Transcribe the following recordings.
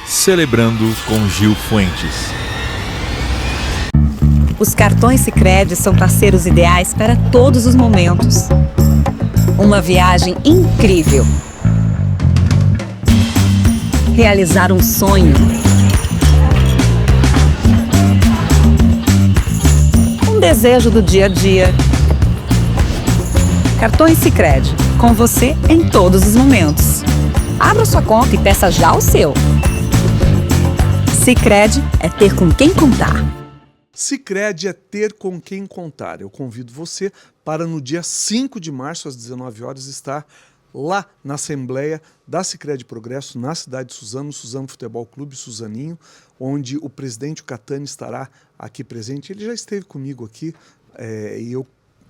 Celebrando com Gil Fuentes. Os cartões Sicredi são parceiros ideais para todos os momentos. Uma viagem incrível. Realizar um sonho. Um desejo do dia a dia. Cartões Sicredi, com você em todos os momentos. Abra sua conta e peça já o seu. Sicredi é ter com quem contar. Sicredi é ter com quem contar. Eu convido você para no dia 5 de março, às 19 horas, estar lá na Assembleia da Sicredi Progresso, na cidade de Suzano, Suzano Futebol Clube, Suzaninho, onde o presidente Catani estará aqui presente. Ele já esteve comigo aqui e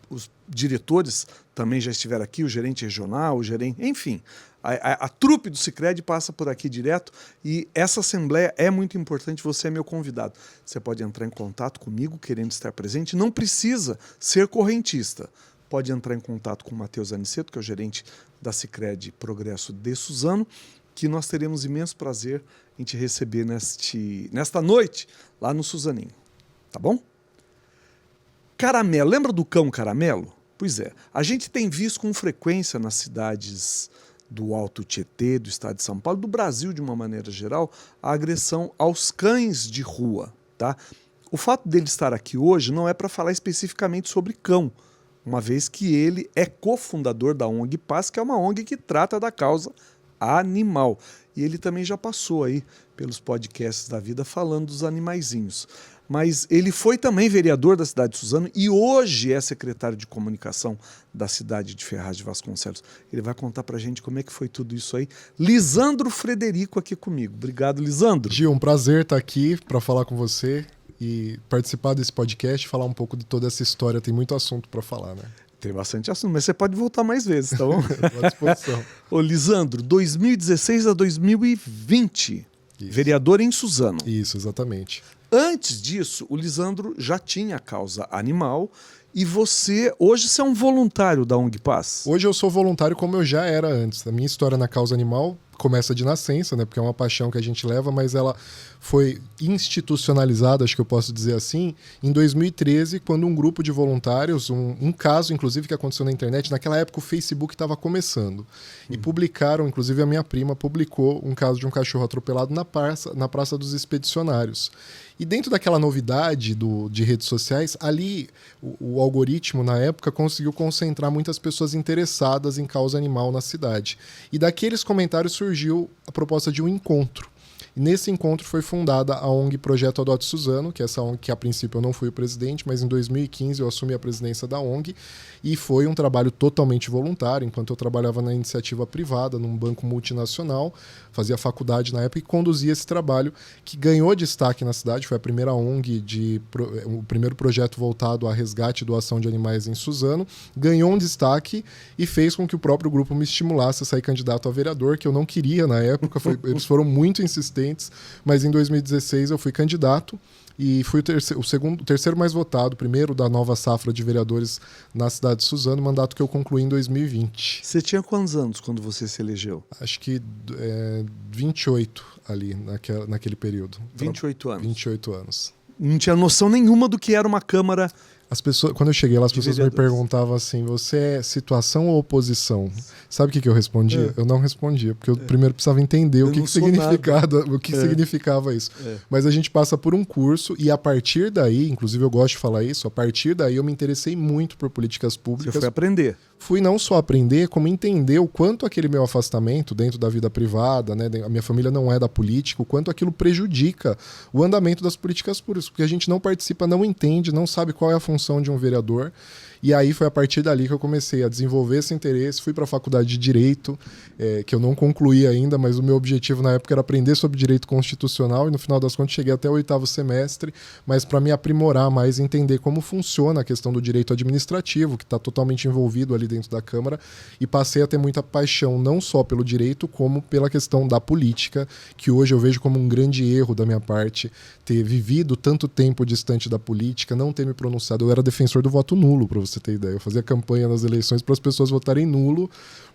os diretores também já estiveram aqui, o gerente regional, o gerente, enfim. A trupe do Sicredi passa por aqui direto e essa assembleia é muito importante, você é meu convidado. Você pode entrar em contato comigo, querendo estar presente, não precisa ser correntista. Pode entrar em contato com o Matheus Aniceto, que é o gerente da Sicredi Progresso de Suzano, que nós teremos imenso prazer em te receber nesta noite lá no Suzaninho. Tá bom? Caramelo, lembra do cão Caramelo? Pois é, a gente tem visto com frequência nas cidades do Alto Tietê, do estado de São Paulo, do Brasil de uma maneira geral, a agressão aos cães de rua. Tá? O fato dele estar aqui hoje não é para falar especificamente sobre cão, uma vez que ele é cofundador da ONG Paz, que é uma ONG que trata da causa animal. E ele também já passou aí pelos podcasts da vida falando dos animaizinhos. Mas ele foi também vereador da cidade de Suzano e hoje é secretário de comunicação da cidade de Ferraz de Vasconcelos. Ele vai contar pra gente como é que foi tudo isso aí. Lisandro Frederico aqui comigo. Obrigado, Lisandro. Gil, um prazer estar aqui para falar com você e participar desse podcast, falar um pouco de toda essa história. Tem muito assunto para falar, né? Tem bastante assunto, mas você pode voltar mais vezes, tá bom? Estou à disposição. Ô, Lisandro, 2016 a 2020, isso. Vereador em Suzano. Isso, exatamente. Antes disso, o Lisandro já tinha a causa animal e hoje você é um voluntário da ONG Paz? Hoje eu sou voluntário como eu já era antes. A minha história na causa animal começa de nascença, né? Porque é uma paixão que a gente leva, mas ela foi institucionalizada, acho que eu posso dizer assim, em 2013, quando um grupo de voluntários, um caso, inclusive, que aconteceu na internet, naquela época o Facebook estava começando, e publicaram, inclusive a minha prima publicou um caso de um cachorro atropelado na Praça dos Expedicionários. E dentro daquela novidade de redes sociais, ali o algoritmo, na época, conseguiu concentrar muitas pessoas interessadas em causa animal na cidade. E daqueles comentários surgiu a proposta de um encontro. E nesse encontro foi fundada a ONG Projeto Adote Suzano, que é essa ONG que a princípio eu não fui o presidente, mas em 2015 eu assumi a presidência da ONG e foi um trabalho totalmente voluntário, enquanto eu trabalhava na iniciativa privada, num banco multinacional, fazia faculdade na época e conduzia esse trabalho que ganhou destaque na cidade, foi a primeira ONG, o primeiro projeto voltado a resgate e doação de animais em Suzano, ganhou um destaque e fez com que o próprio grupo me estimulasse a sair candidato a vereador, que eu não queria na época, eles foram muito insistentes, mas em 2016 eu fui candidato e fui o terceiro mais votado, primeiro da nova safra de vereadores na cidade de Suzano, mandato que eu concluí em 2020. Você tinha quantos anos quando você se elegeu? Acho que 28 ali, naquele período. 28 anos? 28 anos. Não tinha noção nenhuma do que era uma Câmara. As pessoas, quando eu cheguei lá, as pessoas me perguntavam assim, você é situação ou oposição? Sabe o que eu respondia? Eu não respondia, porque eu primeiro precisava entender o que significava isso. Mas a gente passa por um curso e a partir daí, inclusive eu gosto de falar isso, a partir daí eu me interessei muito por políticas públicas. Você foi aprender. Fui não só aprender, como entender o quanto aquele meu afastamento dentro da vida privada, né, a minha família não é da política, o quanto aquilo prejudica o andamento das políticas públicas, porque a gente não participa, não entende, não sabe qual é a função de um vereador. E aí foi a partir dali que eu comecei a desenvolver esse interesse, fui para a faculdade de Direito, que eu não concluí ainda, mas o meu objetivo na época era aprender sobre Direito Constitucional e no final das contas cheguei até o 8º semestre, mas para me aprimorar mais, entender como funciona a questão do direito administrativo, que está totalmente envolvido ali dentro da Câmara, e passei a ter muita paixão não só pelo direito, como pela questão da política, que hoje eu vejo como um grande erro da minha parte, ter vivido tanto tempo distante da política, não ter me pronunciado. Eu era defensor do voto nulo, para você ter ideia. Eu fazia campanha nas eleições para as pessoas votarem nulo,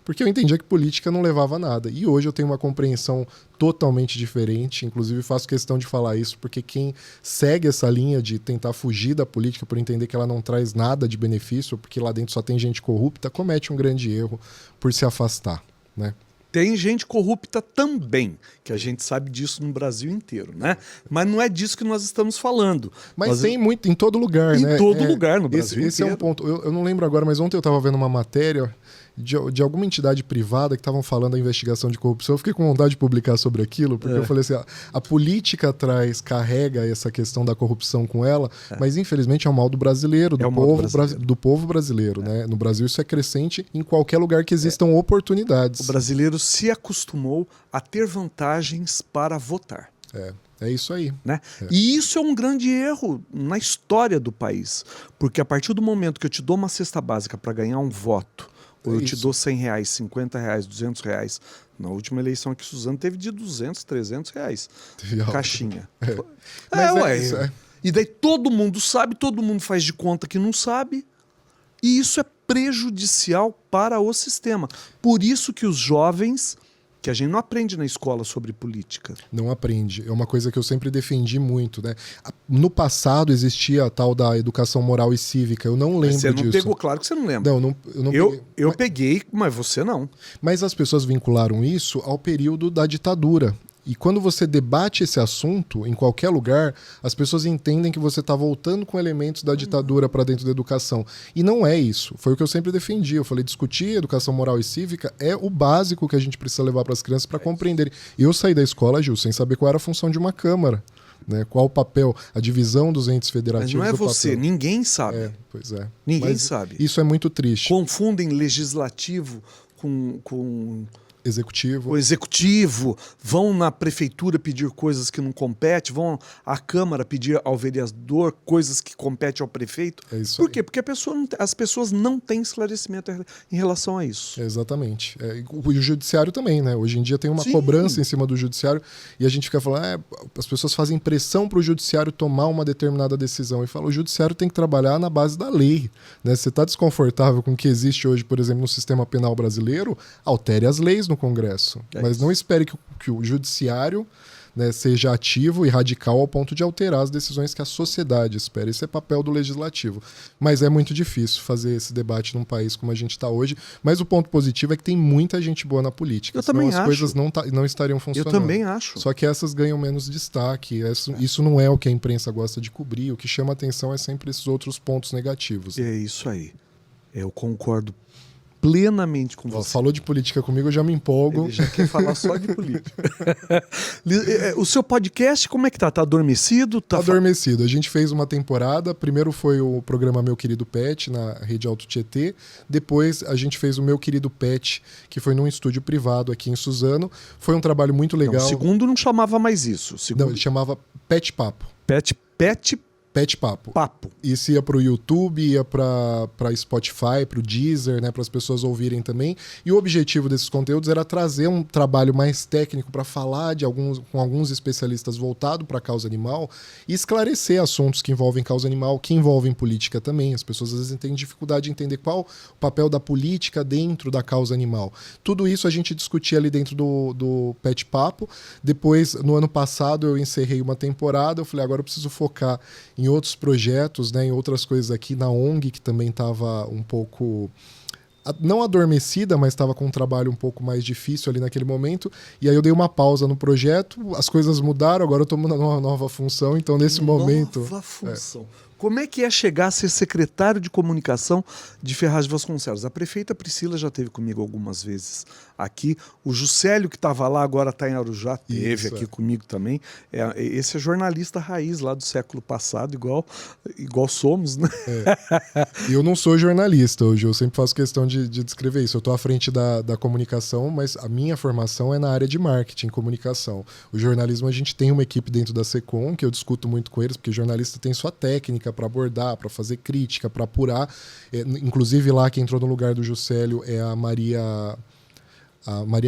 porque eu entendia que política não levava a nada. E hoje eu tenho uma compreensão totalmente diferente, inclusive faço questão de falar isso, porque quem segue essa linha de tentar fugir da política por entender que ela não traz nada de benefício, porque lá dentro só tem gente corrupta, comete um grande erro por se afastar, né? Tem gente corrupta também, que a gente sabe disso no Brasil inteiro, né? Mas não é disso que nós estamos falando. Mas tem muito, em todo lugar, né? Em todo lugar no Brasil esse é um ponto. Eu não lembro agora, mas ontem eu estava vendo uma matéria de alguma entidade privada que estavam falando da investigação de corrupção. Eu fiquei com vontade de publicar sobre aquilo, porque eu falei assim, a política carrega essa questão da corrupção com ela, mas infelizmente é um mal do brasileiro, do povo brasileiro, né? No Brasil isso é crescente em qualquer lugar que existam oportunidades. O brasileiro se acostumou a ter vantagens para votar. É isso aí. Né? E isso é um grande erro na história do país, porque a partir do momento que eu te dou uma cesta básica para ganhar um voto, ou eu te dou R$100, R$50, R$200. Na última eleição aqui, Suzano teve de R$200, R$300. Caixinha. E daí todo mundo sabe, todo mundo faz de conta que não sabe. E isso é prejudicial para o sistema. Por isso que os jovens... que a gente não aprende na escola sobre política. Não aprende. É uma coisa que eu sempre defendi muito, né? No passado existia a tal da educação moral e cívica. Eu não lembro disso. Você não pegou, claro que você não lembra. Eu peguei, mas você não. Mas as pessoas vincularam isso ao período da ditadura. E quando você debate esse assunto em qualquer lugar, as pessoas entendem que você está voltando com elementos da ditadura para dentro da educação. E não é isso. Foi o que eu sempre defendi. Eu falei, discutir educação moral e cívica é o básico que a gente precisa levar para as crianças para compreenderem. Eu saí da escola, Gil, sem saber qual era a função de uma Câmara. Né? Qual o papel, a divisão dos entes federativos. Mas não é você, papel. Ninguém sabe. Pois é. Ninguém sabe. Isso é muito triste. Confundem legislativo com executivo. O executivo, vão na prefeitura pedir coisas que não competem, vão à Câmara pedir ao vereador coisas que competem ao prefeito. É isso Por quê? Porque as pessoas não têm esclarecimento em relação a isso. Exatamente. O judiciário também, né? Hoje em dia tem uma cobrança em cima do judiciário e a gente fica falando, as pessoas fazem pressão para o judiciário tomar uma determinada decisão e fala, o judiciário tem que trabalhar na base da lei. Né? Você está desconfortável com o que existe hoje, por exemplo, no sistema penal brasileiro, altere as leis no Congresso. Mas não espere que o judiciário, né, seja ativo e radical ao ponto de alterar as decisões que a sociedade espera. Esse é papel do legislativo. Mas é muito difícil fazer esse debate num país como a gente está hoje. Mas o ponto positivo é que tem muita gente boa na política. Senão as coisas não estariam funcionando. Eu também acho. Só que essas ganham menos destaque. Isso não é o que a imprensa gosta de cobrir. O que chama atenção é sempre esses outros pontos negativos. É isso aí. Eu concordo plenamente com você. Falou de política comigo, eu já me empolgo. Ele já quer falar só de política. O seu podcast, como é que tá? Tá adormecido? Tá adormecido. A gente fez uma temporada. Primeiro foi o programa Meu Querido Pet, na Rede Alto Tietê. Depois a gente fez o Meu Querido Pet, que foi num estúdio privado aqui em Suzano. Foi um trabalho muito legal. Não, o segundo não chamava mais isso. Não, ele chamava Pet Papo. Pet Papo. Papo. Isso ia pro YouTube, ia pra Spotify, pro Deezer, né, para as pessoas ouvirem também. E o objetivo desses conteúdos era trazer um trabalho mais técnico para falar com alguns especialistas voltado para a causa animal e esclarecer assuntos que envolvem causa animal, que envolvem política também. As pessoas às vezes têm dificuldade de entender qual o papel da política dentro da causa animal. Tudo isso a gente discutia ali dentro do Pet Papo. Depois, no ano passado, eu encerrei uma temporada. Eu falei, agora eu preciso focar em outros projetos, né, em outras coisas aqui na ONG, que também estava um pouco, não adormecida, mas estava com um trabalho um pouco mais difícil ali naquele momento, e aí eu dei uma pausa no projeto, as coisas mudaram, agora eu estou numa nova função, então nesse momento... Nova função. Como é que é chegar a ser secretário de comunicação de Ferraz de Vasconcelos? A prefeita Priscila já esteve comigo algumas vezes aqui. O Juscelio, que estava lá, agora está em Arujá, teve aqui comigo também. Esse é jornalista raiz lá do século passado, igual somos, né? E eu não sou jornalista hoje, eu sempre faço questão de descrever isso. Eu estou à frente da comunicação, mas a minha formação é na área de marketing, comunicação. O jornalismo, a gente tem uma equipe dentro da SECOM, que eu discuto muito com eles, porque jornalista tem sua técnica para abordar, para fazer crítica, para apurar. Inclusive lá quem entrou no lugar do Juscelio é a Maria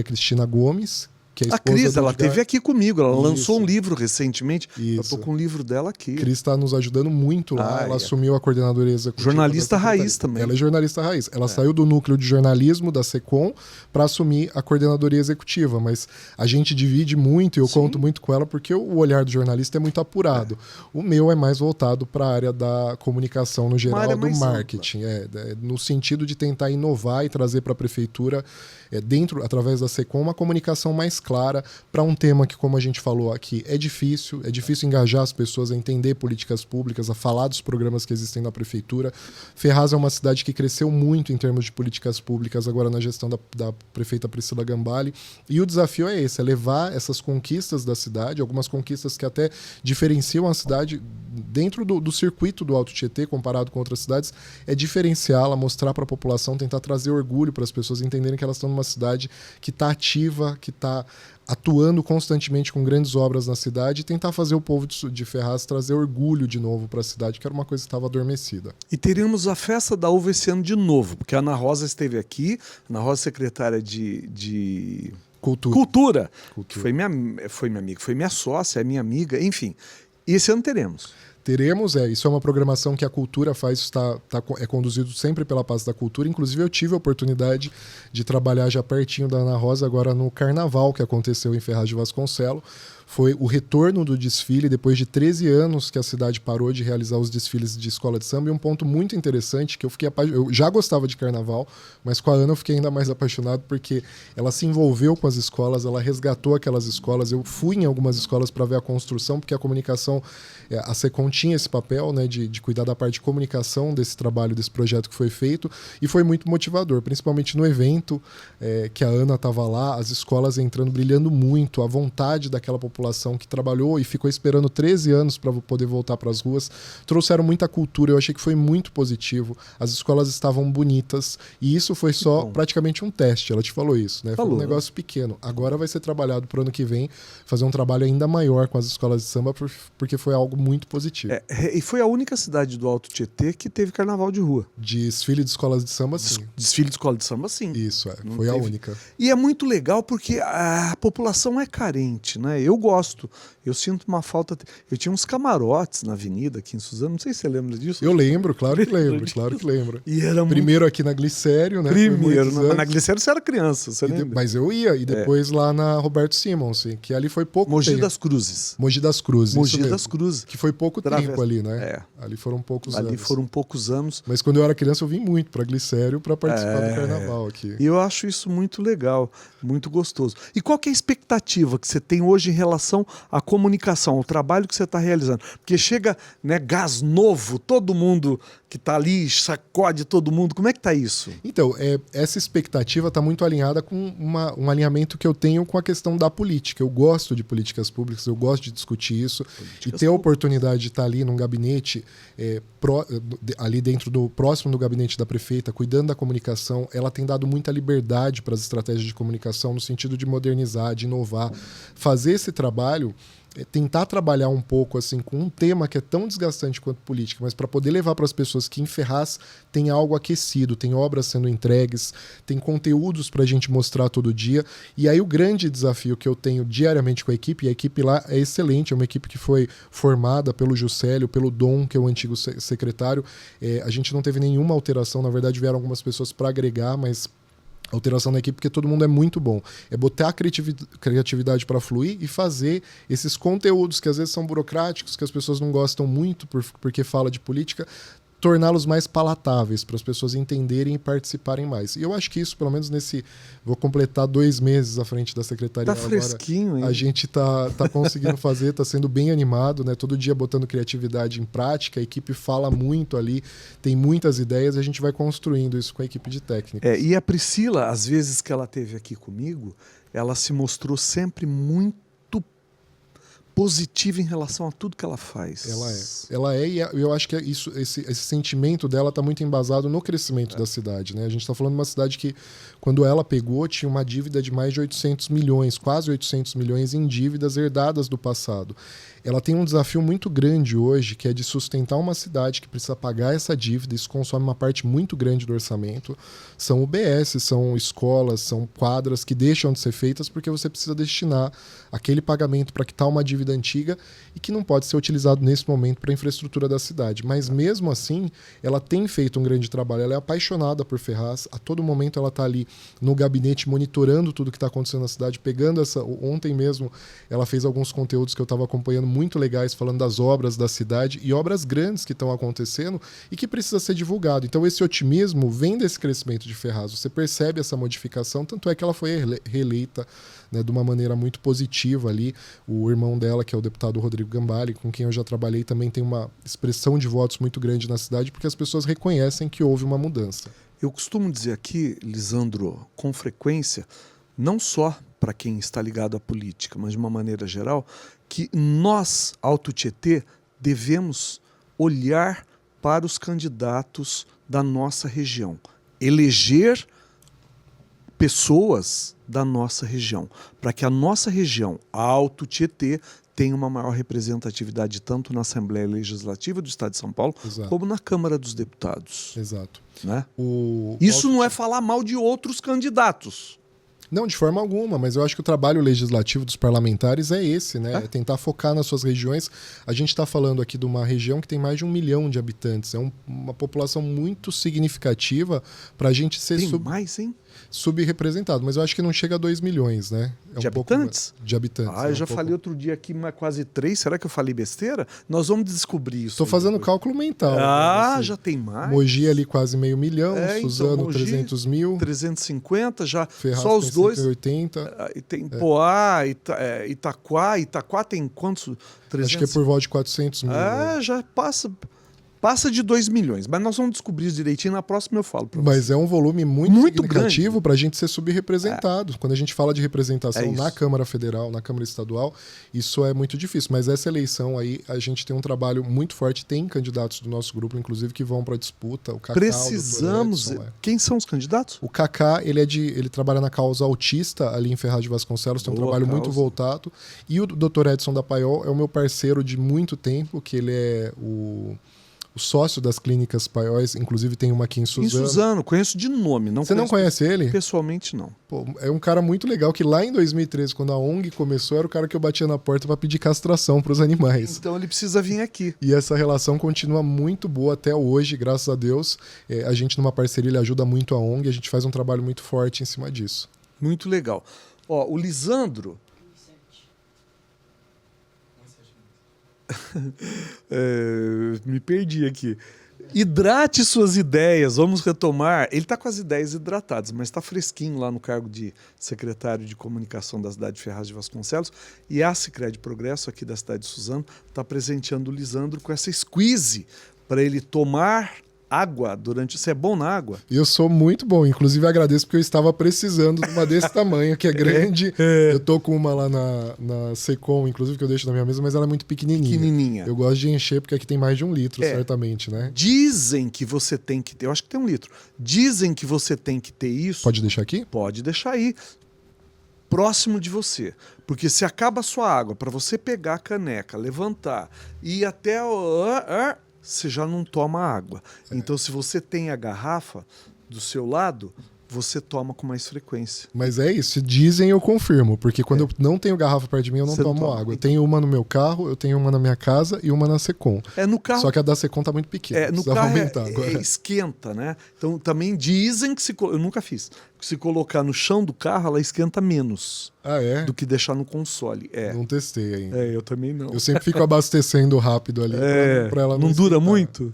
Cristina Gomes, que é a A esposa Cris, do ela Edgar. esteve aqui comigo, ela Isso. lançou um livro recentemente. Eu Isso. tô com um livro dela aqui. Cris está nos ajudando muito lá. Ela assumiu a coordenadoria executiva. Jornalista da secretaria. raiz também. Ela é jornalista raiz. Ela saiu do núcleo de jornalismo da SECOM para assumir a coordenadoria executiva. Mas a gente divide muito e eu conto muito com ela porque o olhar do jornalista é muito apurado. O meu é mais voltado para a área da comunicação no geral, área do mais marketing. No sentido de tentar inovar e trazer para a prefeitura, através da SECOM, uma comunicação mais clara para um tema que, como a gente falou aqui, é difícil engajar as pessoas a entender políticas públicas, a falar dos programas que existem na prefeitura. Ferraz é uma cidade que cresceu muito em termos de políticas públicas agora na gestão da prefeita Priscila Gambale, e o desafio é esse, é levar essas conquistas da cidade, algumas conquistas que até diferenciam a cidade dentro do circuito do Alto Tietê, comparado com outras cidades, é diferenciá-la, mostrar para a população, tentar trazer orgulho para as pessoas entenderem que elas estão numa cidade que está ativa, que está atuando constantemente com grandes obras na cidade, e tentar fazer o povo de Ferraz trazer orgulho de novo para a cidade, que era uma coisa que estava adormecida. E teremos a Festa da Uva esse ano de novo, porque a Ana Rosa esteve aqui, Ana Rosa secretária de Cultura, que foi minha amiga, foi minha sócia, é minha amiga, enfim. E esse ano teremos. Teremos, isso é uma programação que a Cultura faz, é conduzido sempre pela Paz da Cultura. Inclusive eu tive a oportunidade de trabalhar já pertinho da Ana Rosa agora no Carnaval que aconteceu em Ferraz de Vasconcelos. Foi o retorno do desfile depois de 13 anos que a cidade parou de realizar os desfiles de escola de samba. E um ponto muito interessante, que eu já gostava de carnaval, mas com a Ana eu fiquei ainda mais apaixonado porque ela se envolveu com as escolas, ela resgatou aquelas escolas. Eu fui em algumas escolas para ver a construção, porque a comunicação, a SECOM tinha esse papel, né, de cuidar da parte de comunicação desse trabalho, desse projeto que foi feito, e foi muito motivador, principalmente no evento que a Ana estava lá, as escolas entrando, brilhando muito, a vontade daquela população que trabalhou e ficou esperando 13 anos para poder voltar para as ruas, trouxeram muita cultura. Eu achei que foi muito positivo. As escolas estavam bonitas e isso foi só praticamente um teste. Ela te falou isso, né? Foi um negócio pequeno. Agora vai ser trabalhado para o ano que vem, fazer um trabalho ainda maior com as escolas de samba, porque foi algo muito positivo. E foi a única cidade do Alto Tietê que teve carnaval de rua. Desfile de escolas de samba, sim. Desfile de escola de samba, sim. Isso, foi a única. E é muito legal porque a população é carente, né? Eu gosto, eu sinto uma falta. Eu tinha uns camarotes na avenida aqui em Suzano, não sei se você lembra disso. Eu lembro, claro que lembro. E era primeiro aqui na Glicério, né? Primeiro, na Glicério você era criança, você lembra? Mas eu ia, e depois lá na Roberto Simons, que ali foi pouco Mogi tempo. das Cruzes. Mogi das Cruzes. Mogi das Cruzes. Que foi pouco tempo ali, né? Ali foram poucos anos. Ali foram poucos anos. Mas quando eu era criança eu vim muito para Glicério para participar do carnaval aqui. E eu acho isso muito legal, muito gostoso. E qual que é a expectativa que você tem hoje em relação à comunicação, ao trabalho que você está realizando? Porque chega, né, gás novo, todo mundo que está ali sacode todo mundo. Como é que está isso? Então, essa expectativa está muito alinhada com um alinhamento que eu tenho com a questão da política. Eu gosto de políticas públicas, eu gosto de discutir isso. E ter a oportunidade de estar ali num gabinete, ali dentro próximo do gabinete da prefeita, cuidando da comunicação, ela tem dado muita liberdade para as estratégias de comunicação no sentido de modernizar, de inovar, fazer esse trabalho, tentar trabalhar um pouco assim com um tema que é tão desgastante quanto política, mas para poder levar para as pessoas que em Ferraz tem algo aquecido, tem obras sendo entregues, tem conteúdos para a gente mostrar todo dia. E aí o grande desafio que eu tenho diariamente com a equipe, e a equipe lá é excelente, é uma equipe que foi formada pelo Juscelio, pelo Dom, que é o antigo secretário. A gente não teve nenhuma alteração, na verdade vieram algumas pessoas para agregar, mas alteração na equipe, porque todo mundo é muito bom. É botar a criatividade para fluir e fazer esses conteúdos que às vezes são burocráticos, que as pessoas não gostam muito porque fala de política, torná-los mais palatáveis, para as pessoas entenderem e participarem mais. E eu acho que isso, pelo menos vou completar 2 meses à frente da secretaria. Tá fresquinho, agora, hein? A gente tá conseguindo fazer, tá sendo bem animado, né? Todo dia botando criatividade em prática, a equipe fala muito ali, tem muitas ideias, e a gente vai construindo isso com a equipe de técnicos. E a Priscila, às vezes que ela esteve aqui comigo, ela se mostrou sempre muito positiva em relação a tudo que ela faz. Ela é, e eu acho que esse sentimento dela está muito embasado no crescimento da cidade, né? A gente está falando de uma cidade que, quando ela pegou, tinha uma dívida de mais de 800 milhões, quase 800 milhões em dívidas herdadas do passado. Ela tem um desafio muito grande hoje, que é de sustentar uma cidade que precisa pagar essa dívida. Isso consome uma parte muito grande do orçamento. São UBS, são escolas, são quadras que deixam de ser feitas porque você precisa destinar aquele pagamento para quitar uma dívida antiga e que não pode ser utilizado nesse momento para a infraestrutura da cidade. Mas mesmo assim, ela tem feito um grande trabalho. Ela é apaixonada por Ferraz. A todo momento ela está ali no gabinete monitorando tudo que está acontecendo na cidade, pegando essa... Ontem mesmo ela fez alguns conteúdos que eu estava acompanhando muito legais, falando das obras da cidade e obras grandes que estão acontecendo e que precisa ser divulgado. Então esse otimismo vem desse crescimento de Ferraz. Você percebe essa modificação, tanto é que ela foi reeleita, né, de uma maneira muito positiva ali. O irmão dela, que é o deputado Rodrigo Gambale, com quem eu já trabalhei, também tem uma expressão de votos muito grande na cidade, porque as pessoas reconhecem que houve uma mudança. Eu costumo dizer aqui, Lisandro, com frequência, não só para quem está ligado à política, mas de uma maneira geral, que nós, Alto Tietê, devemos olhar para os candidatos da nossa região, eleger pessoas da nossa região, para que a nossa região, Alto Tietê, tenha uma maior representatividade tanto na Assembleia Legislativa do Estado de São Paulo, Exato. como na Câmara dos Deputados. Exato. Né? Isso não é falar mal de outros candidatos. Não, de forma alguma, mas eu acho que o trabalho legislativo dos parlamentares é esse, né? É tentar focar nas suas regiões. A gente está falando aqui de uma região que tem mais de 1 milhão de habitantes. É uma população muito significativa para a gente ser mais, hein? subrepresentado. Mas eu acho que não chega a 2 milhões, né? De habitantes? De habitantes. Eu já falei outro dia aqui, mas quase 3. Será que eu falei besteira? Nós vamos descobrir isso. Estou fazendo cálculo mental. Né? Já tem mais. Mogi ali quase meio milhão, Suzano então, Mogi, 300 mil. 350, já Ferraz só os dois. 180. Tem Poá, Itaquá tem quantos? 300? Acho que é por volta de 400 mil. Já passa de 2 milhões. Mas nós vamos descobrir isso direitinho. Na próxima eu falo para você. Mas é um volume muito significativo grande para a gente ser subrepresentado. Quando a gente fala de representação na Câmara Federal, na Câmara Estadual, isso é muito difícil. Mas essa eleição aí, a gente tem um trabalho muito forte. Tem candidatos do nosso grupo, inclusive, que vão para a disputa. O Cacá, precisamos. Quem são os candidatos? O Cacá, ele trabalha na causa autista ali em Ferraz de Vasconcelos. Tem um trabalho muito voltado. E o Dr. Edson da Paiol é o meu parceiro de muito tempo, que ele é o sócio das clínicas Paióis, inclusive tem uma aqui em Suzano. Em Suzano, conheço de nome. Você não conhece ele? Pessoalmente, não. Pô, é um cara muito legal, que lá em 2013, quando a ONG começou, era o cara que eu batia na porta para pedir castração para os animais. Então ele precisa vir aqui. E essa relação continua muito boa até hoje, graças a Deus. A gente, numa parceria, ele ajuda muito a ONG, a gente faz um trabalho muito forte em cima disso. Muito legal. Ó, o Lisandro... me perdi aqui. Hidrate suas ideias, vamos retomar. Ele está com as ideias hidratadas, mas está fresquinho lá no cargo de secretário de comunicação da cidade de Ferraz de Vasconcelos. E a Sicredi Progresso, aqui da cidade de Suzano, está presenteando o Lisandro com essa squeeze para ele tomar água durante... Você é bom na água? Eu sou muito bom, inclusive agradeço porque eu estava precisando de uma desse tamanho, que é grande. Eu tô com uma lá na Secom, inclusive, que eu deixo na minha mesa, mas ela é muito pequenininha. Eu gosto de encher porque aqui tem mais de 1 litro, certamente, né? Dizem que você tem que ter... Eu acho que tem 1 litro. Dizem que você tem que ter isso... Pode deixar aqui? Pode deixar aí. Próximo de você. Porque se acaba a sua água, para você pegar a caneca, levantar e ir até... você já não toma água. Então, se você tem a garrafa do seu lado, você toma com mais frequência. Mas é isso, dizem, eu confirmo, porque quando eu não tenho garrafa perto de mim, eu não tomo água. Eu tenho uma no meu carro, eu tenho uma na minha casa e uma na Secom. No carro. Só que a da Secom tá muito pequena. No carro esquenta, né? Então também dizem que eu nunca fiz. Se colocar no chão do carro, ela esquenta menos do que deixar no console. Não testei ainda. Eu também não. Eu sempre fico abastecendo rápido ali pra ela não dura muito?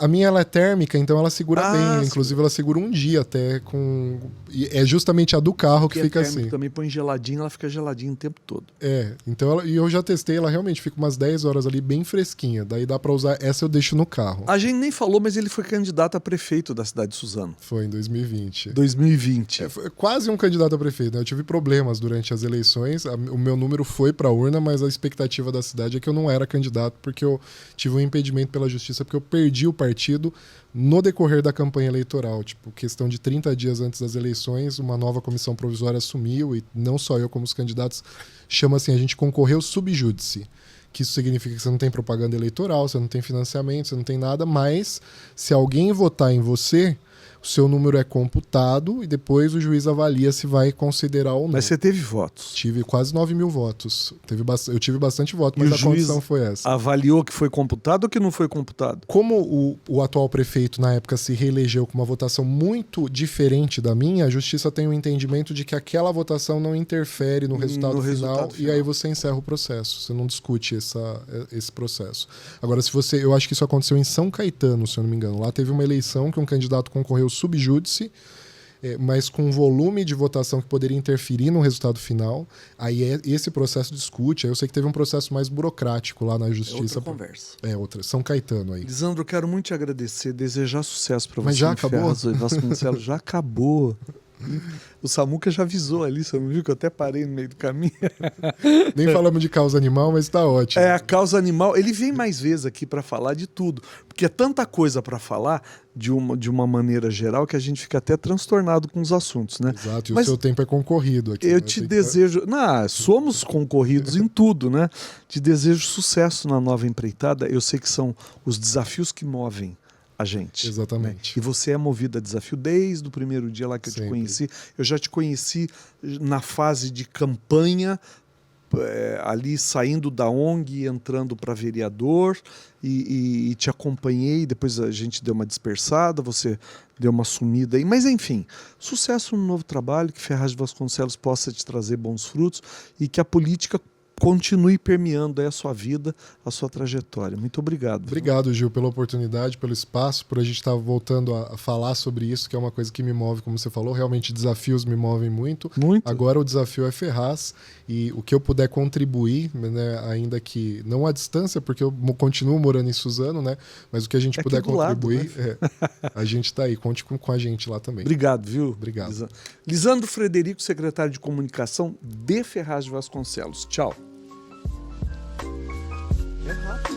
A minha ela é térmica, então ela segura bem. Inclusive ela segura 1 dia. dia até com... E é justamente a do carro que E fica a térmica assim. também põe geladinha, ela fica geladinha o tempo todo. Então e eu já testei, ela realmente fica umas 10 horas ali bem fresquinha. Daí dá pra usar, essa eu deixo no carro. A gente nem falou, mas ele foi candidato a prefeito da cidade de Suzano. Foi em 2020. 2020. Foi quase um candidato a prefeito, né? Eu tive problemas durante as eleições, o meu número foi pra urna, mas a expectativa da cidade é que eu não era candidato porque eu tive um impedimento pela justiça, porque eu perdi o partido no decorrer da campanha eleitoral. Tipo, questão de 30 dias antes das eleições, uma nova comissão provisória assumiu, e não só eu como os candidatos, chama assim, a gente concorreu sub judice. Que isso significa que você não tem propaganda eleitoral, você não tem financiamento, você não tem nada, mas se alguém votar em você, o seu número é computado e depois o juiz avalia se vai considerar ou não. Mas você teve votos. Tive quase 9 mil votos. Eu tive bastante voto, E mas o a juiz condição foi essa. avaliou que foi computado ou que não foi computado? Como o atual prefeito, na época, se reelegeu com uma votação muito diferente da minha, a justiça tem um entendimento de que aquela votação não interfere no resultado final, e aí você encerra o processo. Você não discute esse processo. Agora, eu acho que isso aconteceu em São Caetano, se eu não me engano. Lá teve uma eleição que um candidato concorreu sub judice, mas com um volume de votação que poderia interferir no resultado final. Aí esse processo discute. Aí eu sei que teve um processo mais burocrático lá na justiça. Outra conversa. Outra. São Caetano aí. Lisandro, eu quero muito te agradecer, desejar sucesso para você. Mas já acabou? Vasconcelos, já acabou. O Samuca já avisou ali, você não viu que eu até parei no meio do caminho? Nem falamos de causa animal, mas tá ótimo. A causa animal, ele vem mais vezes aqui para falar de tudo, porque é tanta coisa para falar de uma maneira geral que a gente fica até transtornado com os assuntos, né? Exato, e Mas o seu tempo é concorrido aqui. eu te desejo... somos concorridos em tudo, né? Te desejo sucesso na nova empreitada. Eu sei que são os desafios que movem a gente. Exatamente. Né? E você é movido a desafio desde o primeiro dia lá que eu te conheci. Eu já te conheci na fase de campanha, ali saindo da ONG e entrando para vereador, e te acompanhei. Depois a gente deu uma dispersada, você deu uma sumida aí. Mas enfim, sucesso no novo trabalho, que Ferraz de Vasconcelos possa te trazer bons frutos e que a política continue permeando aí a sua vida, a sua trajetória. Muito obrigado. Obrigado, Gil, pela oportunidade, pelo espaço, por a gente estar voltando a falar sobre isso, que é uma coisa que me move, como você falou. Realmente, desafios me movem muito. Muito. Agora o desafio é Ferraz, e o que eu puder contribuir, né, ainda que não à distância, porque eu continuo morando em Suzano, né, mas o que a gente puder contribuir, lado, né? A gente está aí. Conte com a gente lá também. Obrigado, viu? Obrigado. Lisandro Frederico, secretário de Comunicação de Ferraz de Vasconcelos. Tchau. É rápido.